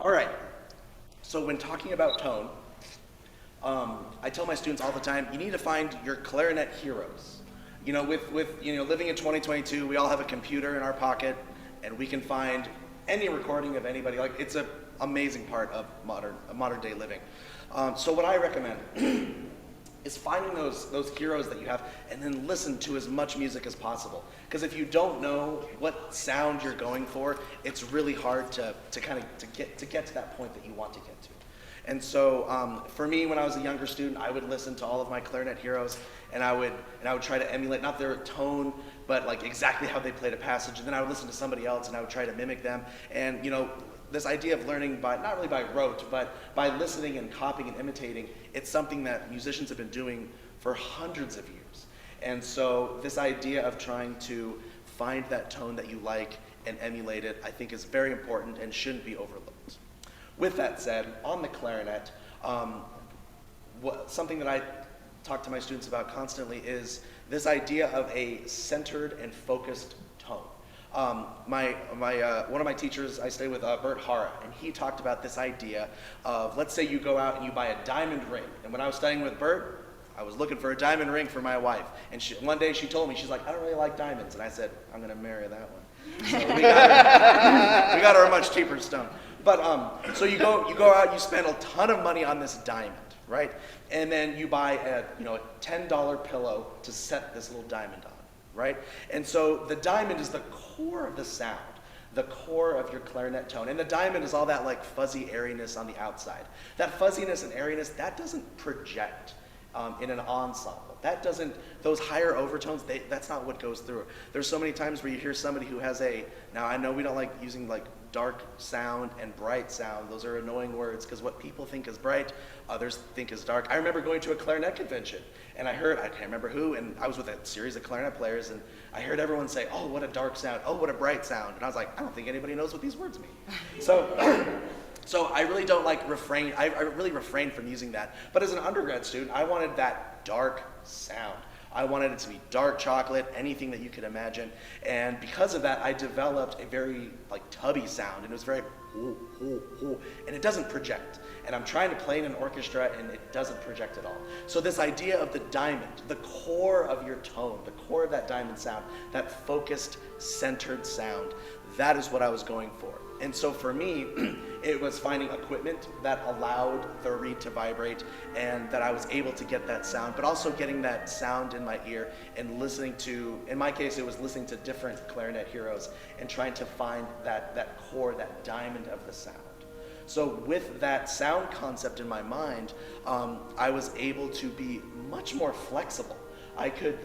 All right. So when talking about tone, I tell my students all the time, you need to find your clarinet heroes. With living in 2022, we all have a computer in our pocket, and we can find any recording of anybody. Like it's an amazing part of modern day living. So what I recommend is finding those heroes that you have, and then listen to as much music as possible. Because if you don't know what sound you're going for, it's really hard to get to that point that you want to get to. And so for me, when I was a younger student, I would listen to all of my clarinet heroes, and I would try to emulate not their tone, but like exactly how they played a passage. And then I would listen to somebody else, and I would try to mimic them. And this idea of learning by not really by rote, but by listening and copying and imitating, it's something that musicians have been doing for hundreds of years. And so this idea of trying to find that tone that you like and emulate it, I think is very important and shouldn't be overlooked. With that said, on the clarinet, something that I talk to my students about constantly is this idea of a centered and focused tone. One of my teachers, I studied with Bert Hara, and he talked about this idea of, let's say you go out and you buy a diamond ring. And when I was studying with Bert, I was looking for a diamond ring for my wife. And one day she told me, she's like, I don't really like diamonds. And I said, I'm going to marry that one. So we got her a much cheaper stone. But so you go out, you spend a ton of money on this diamond, right? And then you buy a $10 pillow to set this little diamond on, right? And so the diamond is the core of the sound, the core of your clarinet tone. And the diamond is all that like fuzzy airiness on the outside. That fuzziness and airiness, that doesn't project in an ensemble. Those higher overtones, that's not what goes through. There's so many times where you hear somebody who has now I know we don't like using like dark sound and bright sound. Those are annoying words because what people think is bright, others think is dark. I remember going to a clarinet convention and I can't remember who, and I was with a series of clarinet players, and I heard everyone say, oh, what a dark sound, oh, what a bright sound. And I was like, I don't think anybody knows what these words mean. So I really don't refrain. I really refrain from using that. But as an undergrad student, I wanted that dark sound. I wanted it to be dark chocolate, anything that you could imagine. And because of that, I developed a very tubby sound, and it was very and it doesn't project. And I'm trying to play in an orchestra, and it doesn't project at all. So this idea of the diamond, the core of your tone, the core of that diamond sound, that focused, centered sound, that is what I was going for. And so for me, it was finding equipment that allowed the reed to vibrate and that I was able to get that sound, but also getting that sound in my ear and listening to, in my case, it was listening to different clarinet heroes and trying to find that core, that diamond of the sound. So with that sound concept in my mind, I was able to be much more flexible. I had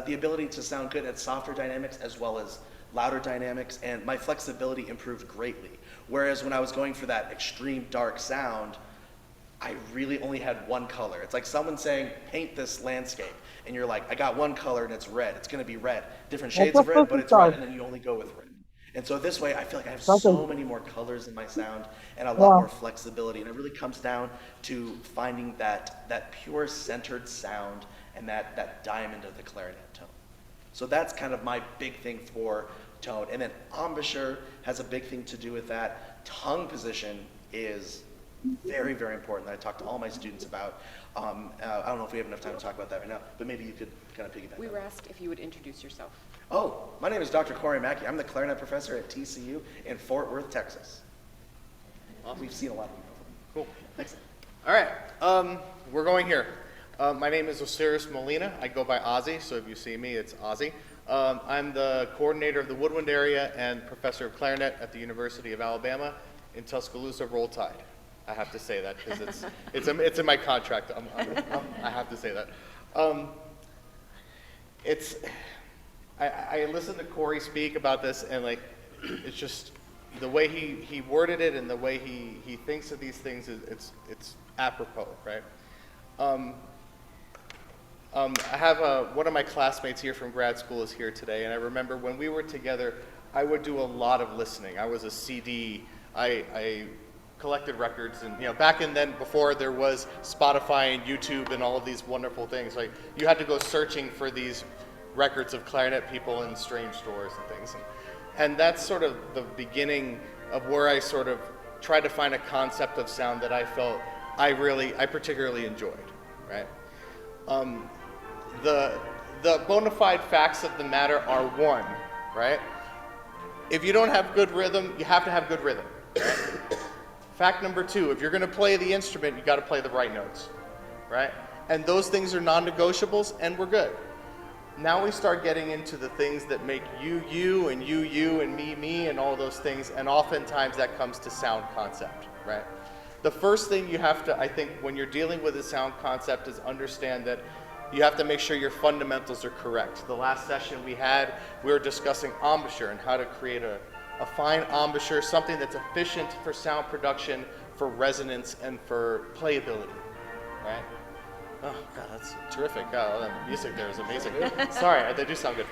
the ability to sound good at softer dynamics as well as louder dynamics, and my flexibility improved greatly. Whereas when I was going for that extreme dark sound, I really only had one color. It's like someone saying, paint this landscape, and you're like, I got one color and it's red. It's going to be red. Different shades of red, but it's red, and then you only go with red. And so this way, I feel like I have so many more colors in my sound and a lot more flexibility. And it really comes down to finding that pure centered sound and that diamond of the clarinet tone. So that's kind of my big thing for tone. And then embouchure has a big thing to do with that. Tongue position is very, very important that I talk to all my students about. I don't know if we have enough time to talk about that right now, but maybe you could kind of piggyback. We were asked if you would introduce yourself. Oh, my name is Dr. Corey Mackey. I'm the clarinet professor at TCU in Fort Worth, Texas. Awesome. We've seen a lot of you. Cool. Thanks. All right, we're going here. My name is Osiris Molina. I go by Ozzy, so if you see me, it's Ozzy. I'm the coordinator of the Woodwind area and professor of clarinet at the University of Alabama in Tuscaloosa, Roll Tide. I have to say that because it's in my contract. I have to say that. I listened to Corey speak about this, and it's just the way he worded it and the way he thinks of these things it's apropos, right? I have one of my classmates here from grad school is here today, and I remember when we were together, I would do a lot of listening. I was a CD. I collected records, and back in then, before there was Spotify and YouTube and all of these wonderful things, you had to go searching for these records of clarinet people in strange stores and things. And that's sort of the beginning of where I sort of tried to find a concept of sound that I felt I particularly enjoyed, right? The bona fide facts of the matter are one, right? If you don't have good rhythm, you have to have good rhythm, right? Fact number two, if you're gonna play the instrument, you gotta play the right notes, right? And those things are non-negotiables, and we're good. Now we start getting into the things that make you, you, and you, and me, and all those things, and oftentimes that comes to sound concept, right? The first thing you have to, I think, when you're dealing with a sound concept is understand that you have to make sure your fundamentals are correct. The last session we were discussing embouchure and how to create a fine embouchure, something that's efficient for sound production, for resonance, and for playability, right? Oh, God, that's terrific. God, that music there is amazing. Sorry, they do sound good.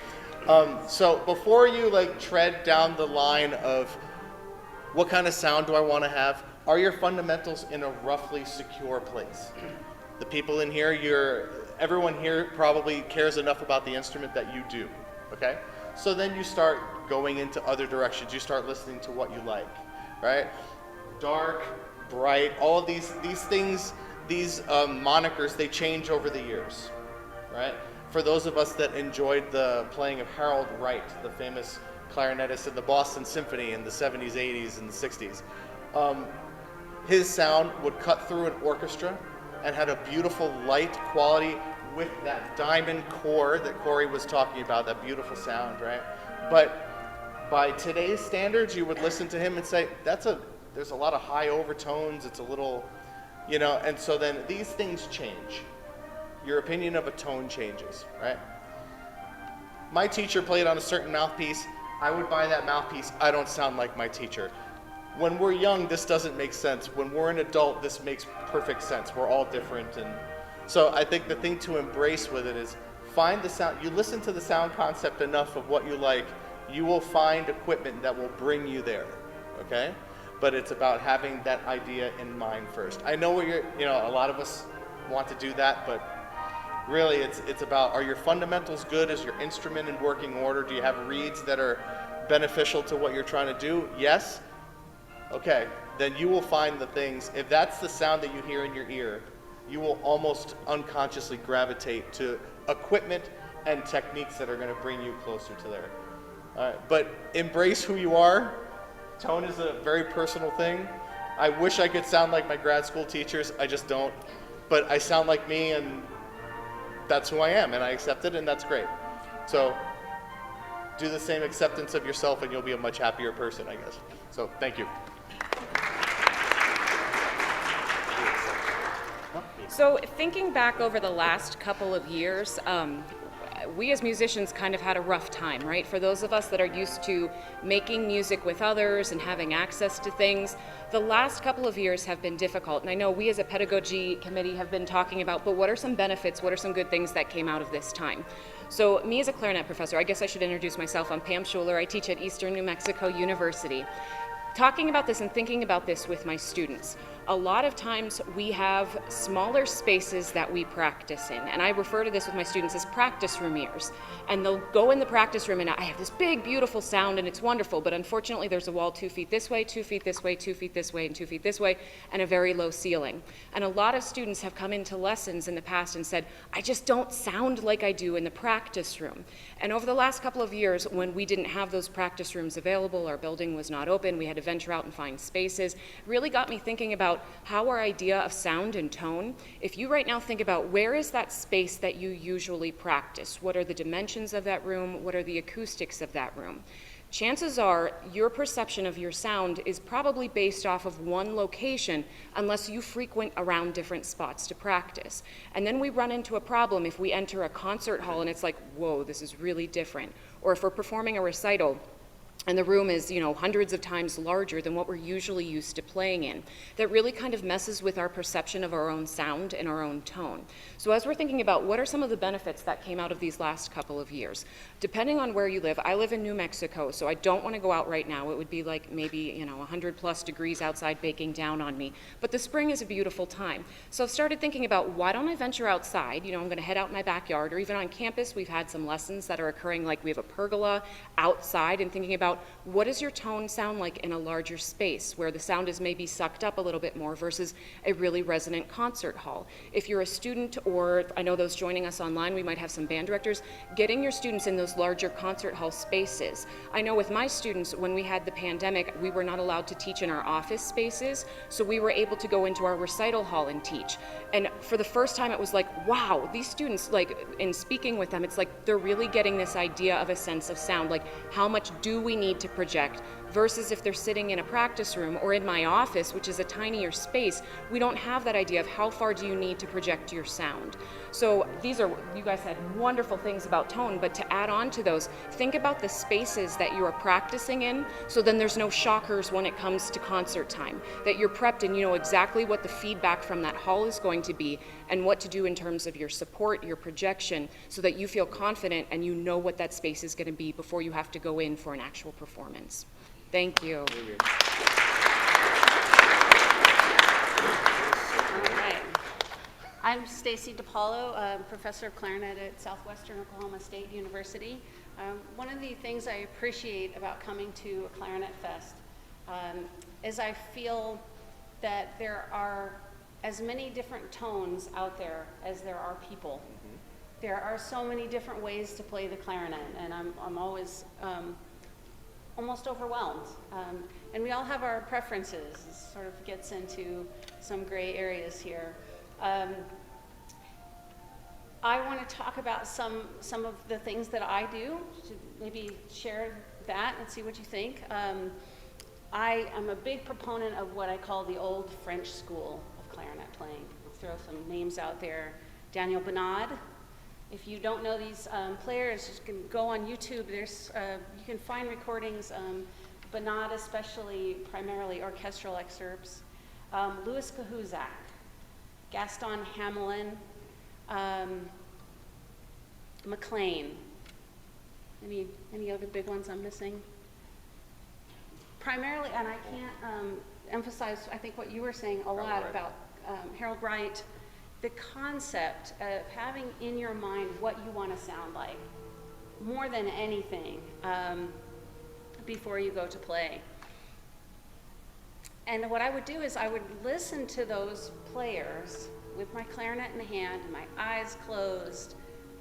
So before you tread down the line of what kind of sound do I want to have, are your fundamentals in a roughly secure place? The people in here, everyone here probably cares enough about the instrument that you do, okay? So then you start going into other directions. You start listening to what you like, right? Dark, bright, all of these things, these monikers, they change over the years, right? For those of us that enjoyed the playing of Harold Wright, the famous clarinetist in the Boston Symphony in the 70s, 80s, and the 60s, his sound would cut through an orchestra and had a beautiful light quality with that diamond core that Corey was talking about, that beautiful sound, right? But by today's standards, you would listen to him and say, there's a lot of high overtones, it's a little, and so then these things change. Your opinion of a tone changes, right? My teacher played on a certain mouthpiece. I would buy that mouthpiece. I don't sound like my teacher. When we're young, this doesn't make sense. When we're an adult, this makes perfect sense. We're all different. And so I think the thing to embrace with it is find the sound. You listen to the sound concept enough of what you like, you will find equipment that will bring you there, okay? But it's about having that idea in mind first. I know a lot of us want to do that, but really it's about, are your fundamentals good? Is your instrument in working order? Do you have reeds that are beneficial to what you're trying to do? Yes? Okay, then you will find the things. If that's the sound that you hear in your ear, you will almost unconsciously gravitate to equipment and techniques that are going to bring you closer to there. All right, but embrace who you are. Tone is a very personal thing. I wish I could sound like my grad school teachers. I just don't. But I sound like me, and that's who I am, and I accept it, and that's great. So do the same acceptance of yourself, and you'll be a much happier person, I guess. So thank you. So thinking back over the last couple of years, we as musicians kind of had a rough time, right? For those of us that are used to making music with others and having access to things, the last couple of years have been difficult. And I know we as a pedagogy committee have been talking about, but what are some benefits, what are some good things that came out of this time? So me as a clarinet professor, I guess I should introduce myself. I'm Pam Schuler. I teach at Eastern New Mexico University. Talking about this and thinking about this with my students, a lot of times we have smaller spaces that we practice in, and I refer to this with my students as practice room ears. And they'll go in the practice room and I have this big, beautiful sound and it's wonderful, but unfortunately there's a wall 2 feet this way, 2 feet this way, 2 feet this way, and 2 feet this way, and a very low ceiling. And a lot of students have come into lessons in the past and said, I just don't sound like I do in the practice room. And over the last couple of years, when we didn't have those practice rooms available, our building was not open, we had to venture out and find spaces, really got me thinking about how our idea of sound and tone, if you right now think about where is that space that you usually practice, what are the dimensions of that room, what are the acoustics of that room, chances are your perception of your sound is probably based off of one location unless you frequent around different spots to practice. And then we run into a problem if we enter a concert hall and it's like, whoa, this is really different. Or if we're performing a recital and the room is, hundreds of times larger than what we're usually used to playing in. That really kind of messes with our perception of our own sound and our own tone. So as we're thinking about what are some of the benefits that came out of these last couple of years, depending on where you live, I live in New Mexico, so I don't want to go out right now. It would be like maybe, 100 plus degrees outside baking down on me. But the spring is a beautiful time. So I've started thinking about why don't I venture outside? I'm going to head out in my backyard, or even on campus, we've had some lessons that are occurring, like we have a pergola outside, and thinking about about what does your tone sound like in a larger space where the sound is maybe sucked up a little bit more versus a really resonant concert hall. If you're a student, or I know those joining us online, we might have some band directors, getting your students in those larger concert hall spaces. I know with my students, when we had the pandemic, we were not allowed to teach in our office spaces, so we were able to go into our recital hall and teach. And for the first time, it was like, wow, these students, like, in speaking with them, it's like they're really getting this idea of a sense of sound, like how much do we need to project, versus if they're sitting in a practice room or in my office, which is a tinier space, we don't have that idea of how far do you need to project your sound. So these are, you guys said wonderful things about tone, but to add on to those, think about the spaces that you are practicing in, so then there's no shockers when it comes to concert time, that you're prepped and you know exactly what the feedback from that hall is going to be and what to do in terms of your support, your projection, so that you feel confident and you know what that space is going to be before you have to go in for an actual performance. Thank you. All right. I'm Stacy DePaulo, professor of clarinet at Southwestern Oklahoma State University. One of the things I appreciate about coming to a ClarinetFest is I feel that there are as many different tones out there as there are people. There are so many different ways to play the clarinet, and I'm always almost overwhelmed. And we all have our preferences. It sort of gets into some gray areas here. I want to talk about some of the things that I do, to maybe share that and see what you think. I am a big proponent of what I call the old French school of clarinet playing. I'll throw some names out there. Daniel Bonnard. If you don't know these players, you can go on YouTube. There's you can find recordings. Bonnard, especially, primarily orchestral excerpts. Louis Cahuzak, Gaston Hamelin, McLean. Any other big ones I'm missing? Primarily, and I can't emphasize, I think what you were saying a lot about Harold Wright, the concept of having in your mind what you want to sound like, more than anything, before you go to play. And what I would do is I would listen to those players with my clarinet in hand and my eyes closed,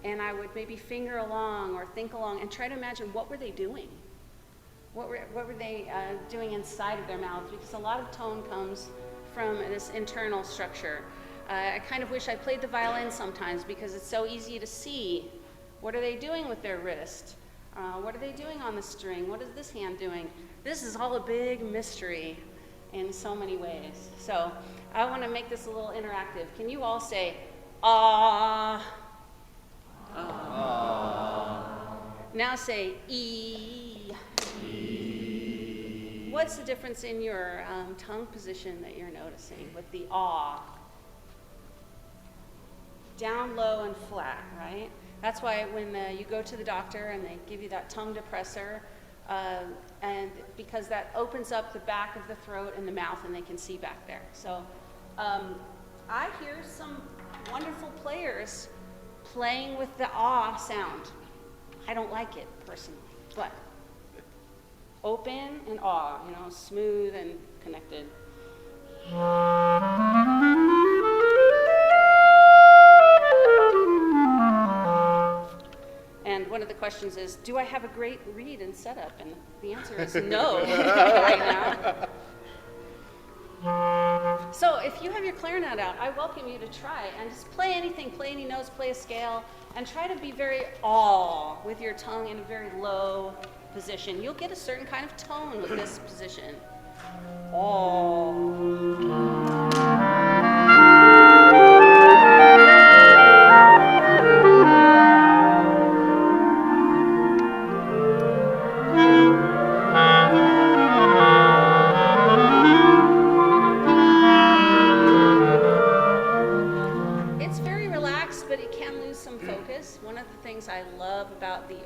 and I would maybe finger along or think along and try to imagine what were they doing? What were they doing inside of their mouths? Because a lot of tone comes from this internal structure. I kind of wish I played the violin sometimes because it's so easy to see. What are they doing with their wrist? What are they doing on the string? What is this hand doing? This is all a big mystery in so many ways. So I want to make this a little interactive. Can you all say, ah? Now say, ee. What's the difference in your tongue position that you're noticing with the ah? Down, low, and flat, right? That's why when you go to the doctor and they give you that tongue depressor, and because that opens up the back of the throat and the mouth and they can see back there. So I hear some wonderful players playing with the ah sound. I don't like it personally, but open and ah, you know, smooth and connected. And one of the questions is, do I have a great read and setup? And the answer is no right now. So if you have your clarinet out, I welcome you to try and just play anything, play any notes, play a scale, and try to be very ah with your tongue in a very low position. You'll get a certain kind of tone with this position. It's very relaxed, but it can lose some focus. One of the things I love about the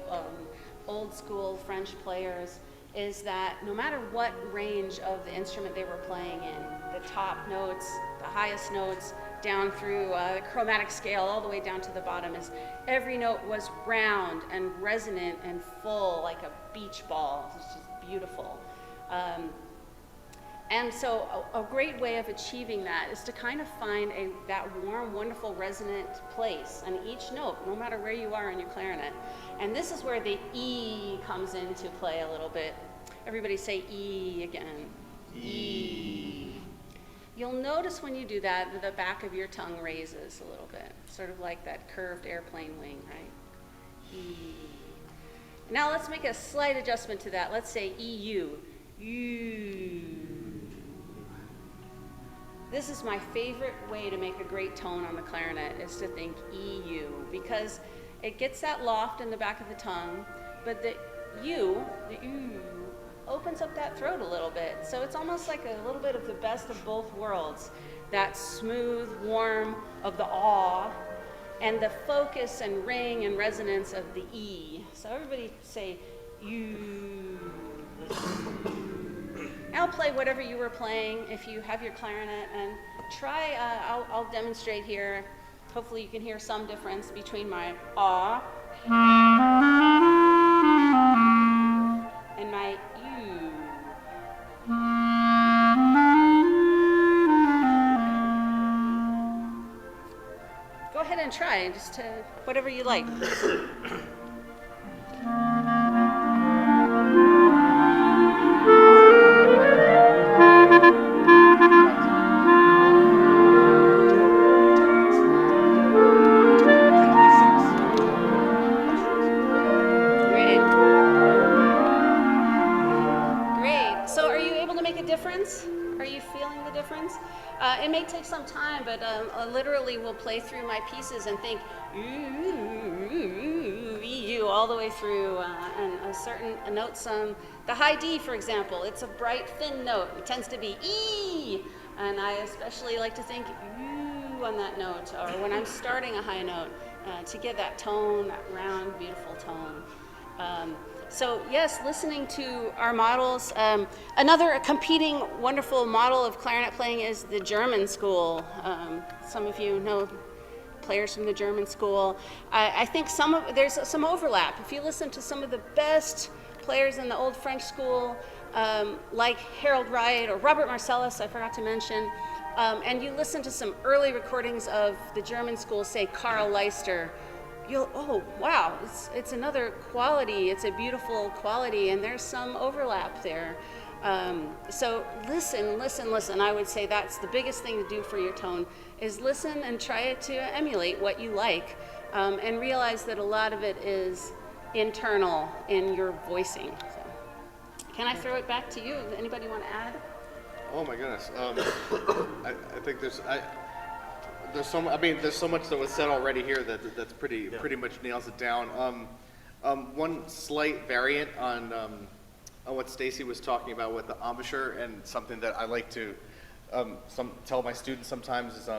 old school French players is that no matter what range of the instrument they were playing in, the top notes, the highest notes, down through the chromatic scale all the way down to the bottom, is every note was round and resonant and full like a beach ball. It's just beautiful. And so a great way of achieving that is to kind of find that warm, wonderful, resonant place on each note, no matter where you are on your clarinet. And this is where the E comes into play a little bit. Everybody say E again. E. You'll notice when you do that, the back of your tongue raises a little bit, sort of like that curved airplane wing, right? E. Now let's make a slight adjustment to that. Let's say EU. U. This is my favorite way to make a great tone on the clarinet, is to think EU, because it gets that loft in the back of the tongue, but the U, the U, opens up that throat a little bit. So it's almost like a little bit of the best of both worlds. That smooth, warm of the aw, and the focus and ring and resonance of the E. So everybody say U. I'll play whatever you were playing if you have your clarinet, and try, I'll demonstrate here. Hopefully you can hear some difference between my ah and my U. Go ahead and try, just to whatever you like. Are you feeling the difference? It may take some time, but literally we'll play through my pieces and think EU all the way through, and a certain notes. The high D, for example, it's a bright, thin note. It tends to be E, and I especially like to think U on that note, or when I'm starting a high note, to get that tone, that round, beautiful tone. So yes, listening to our models. Another competing wonderful model of clarinet playing is the German school. Some of you know players from the German school. I think there's some overlap. If you listen to some of the best players in the old French school, like Harold Wright or Robert Marcellus, I forgot to mention, and you listen to some early recordings of the German school, say Karl Leister, oh wow, it's another quality, it's a beautiful quality, and there's some overlap there. So listen. I would say that's the biggest thing to do for your tone, is listen and try to emulate what you like, and realize that a lot of it is internal in your voicing. So, can I throw it back to you? Anybody want to add? Oh my goodness. I think there's so much that was said already here that's pretty much nails it down. One slight variant on what Stacy was talking about with the embouchure, and something that I like to tell my students sometimes is,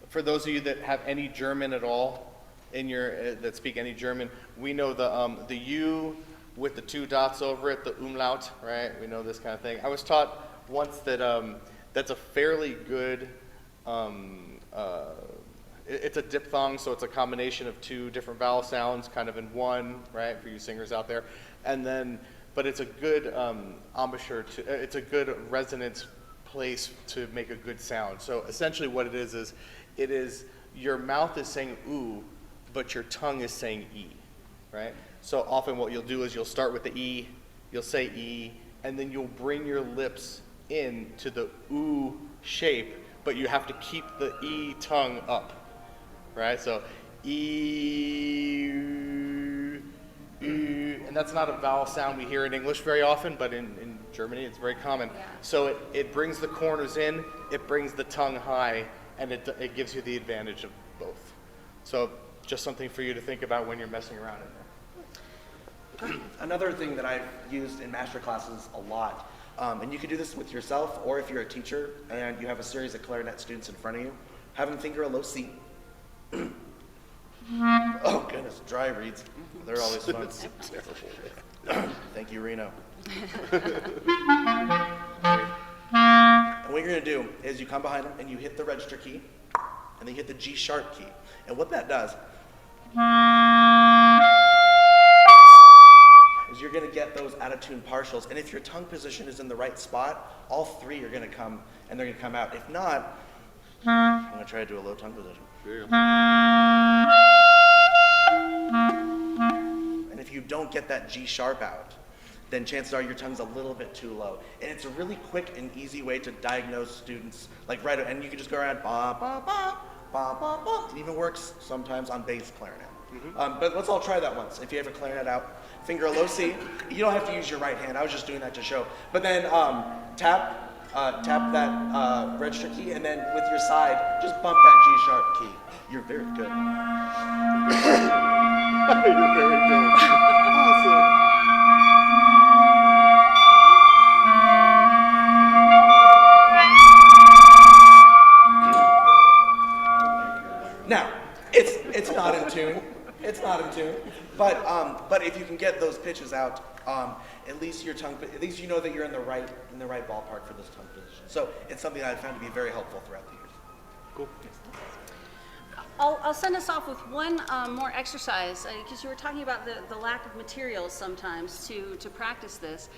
for those of you that have any German at all in your that speak any German, we know the U with the two dots over it, the umlaut, right? We know this kind of thing. I was taught once that that's a fairly good. It's a diphthong, so it's a combination of two different vowel sounds kind of in one, right, for you singers out there. And then, but it's a good embouchure, it's a good resonance place to make a good sound. So essentially what it is your mouth is saying ooh, but your tongue is saying E, right? So often what you'll do is you'll start with the E, you'll say E, and then you'll bring your lips in to the ooh shape, but you have to keep the E tongue up, right? So E, and that's not a vowel sound we hear in English very often, but in Germany it's very common. Yeah. So it brings the corners in, it brings the tongue high, and it gives you the advantage of both. So just something for you to think about when you're messing around in there. Another thing that I've used in master classes a lot, and you can do this with yourself, or if you're a teacher and you have a series of clarinet students in front of you, have them finger a low C. Oh goodness, dry reeds. They're always fun. Thank you, Reno. And what you're going to do is you come behind them and you hit the register key, and then you hit the G sharp key. And what that does is you're going to get those out of tune partials. And if your tongue position is in the right spot, all three are going to come, and they're going to come out. If not, I'm going to try to do a low tongue position. And if you don't get that G sharp out, then chances are your tongue's a little bit too low. And it's a really quick and easy way to diagnose students, like right, and you can just go around, ba, ba, ba, ba, ba, ba. It even works sometimes on bass clarinet. But let's all try that once. If you have a clarinet out, finger a low C. You don't have to use your right hand. I was just doing that to show. But then tap that register key, and then with your side, just bump that G sharp key. You're very good. You're very good. Awesome. Now, it's not in tune. It's not in tune. But if you can get those pitches out, at least your tongue, at least you know that you're in the right ballpark for this tongue position. So it's something that I found to be very helpful throughout the years. Cool. I'll send us off with one more exercise, because you were talking about the lack of materials sometimes to practice this.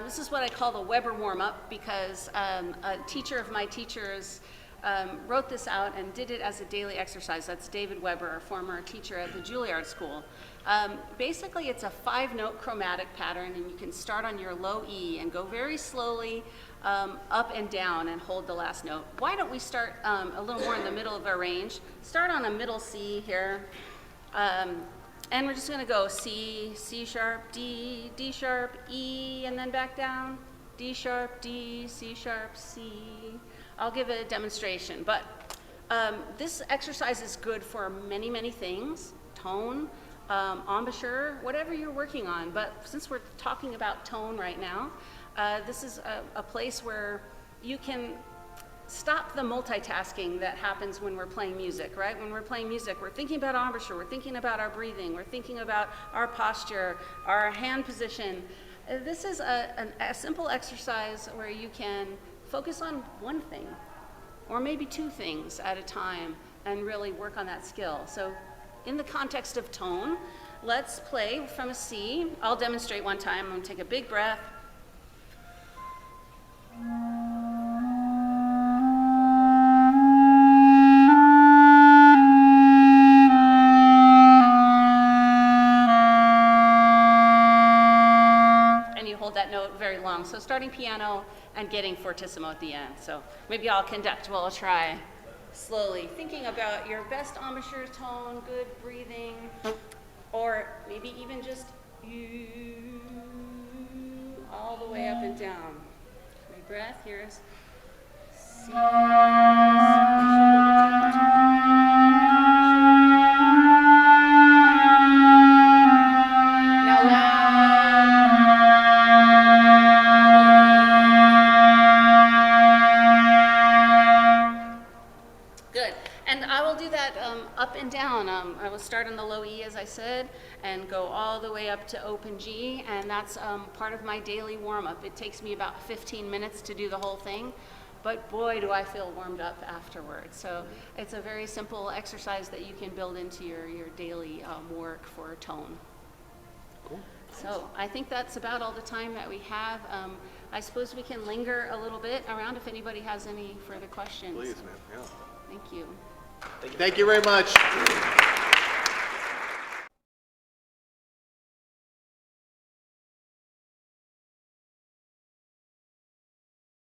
This is what I call the Weber warm-up, because a teacher of my teachers wrote this out and did it as a daily exercise. That's David Weber, a former teacher at the Juilliard School. Basically, it's a 5-note chromatic pattern, and you can start on your low E and go very slowly up and down and hold the last note. Why don't we start a little more in the middle of our range? Start on a middle C here, and we're just going to go C, C sharp, D, D sharp, E, and then back down, D sharp, D, C sharp, C. I'll give a demonstration, but this exercise is good for many, many things. Tone, embouchure, whatever you're working on. But since we're talking about tone right now, this is a place where you can stop the multitasking that happens when we're playing music, right? When we're playing music, we're thinking about embouchure, we're thinking about our breathing, we're thinking about our posture, our hand position. This is a simple exercise where you can focus on one thing, or maybe two things at a time, and really work on that skill. So in the context of tone, let's play from a C. I'll demonstrate one time. I'm going to take a big breath. And you hold that note very long. So starting piano and getting fortissimo at the end. So maybe I'll conduct while I'll try slowly, thinking about your best embouchure tone, good breathing, or maybe even just you all the way up and down. Big breath, here's C. Now loud. Good. And I will do that up and down. I will start on the low E, as I said, and go all the way up to open G, and that's part of my daily warm-up. It takes me about 15 minutes to do the whole thing, but boy, do I feel warmed up afterwards. So it's a very simple exercise that you can build into your daily work for tone. Cool. So I think that's about all the time that we have. I suppose we can linger a little bit around if anybody has any further questions. Please, man. Yeah. Thank you. Thank you very much.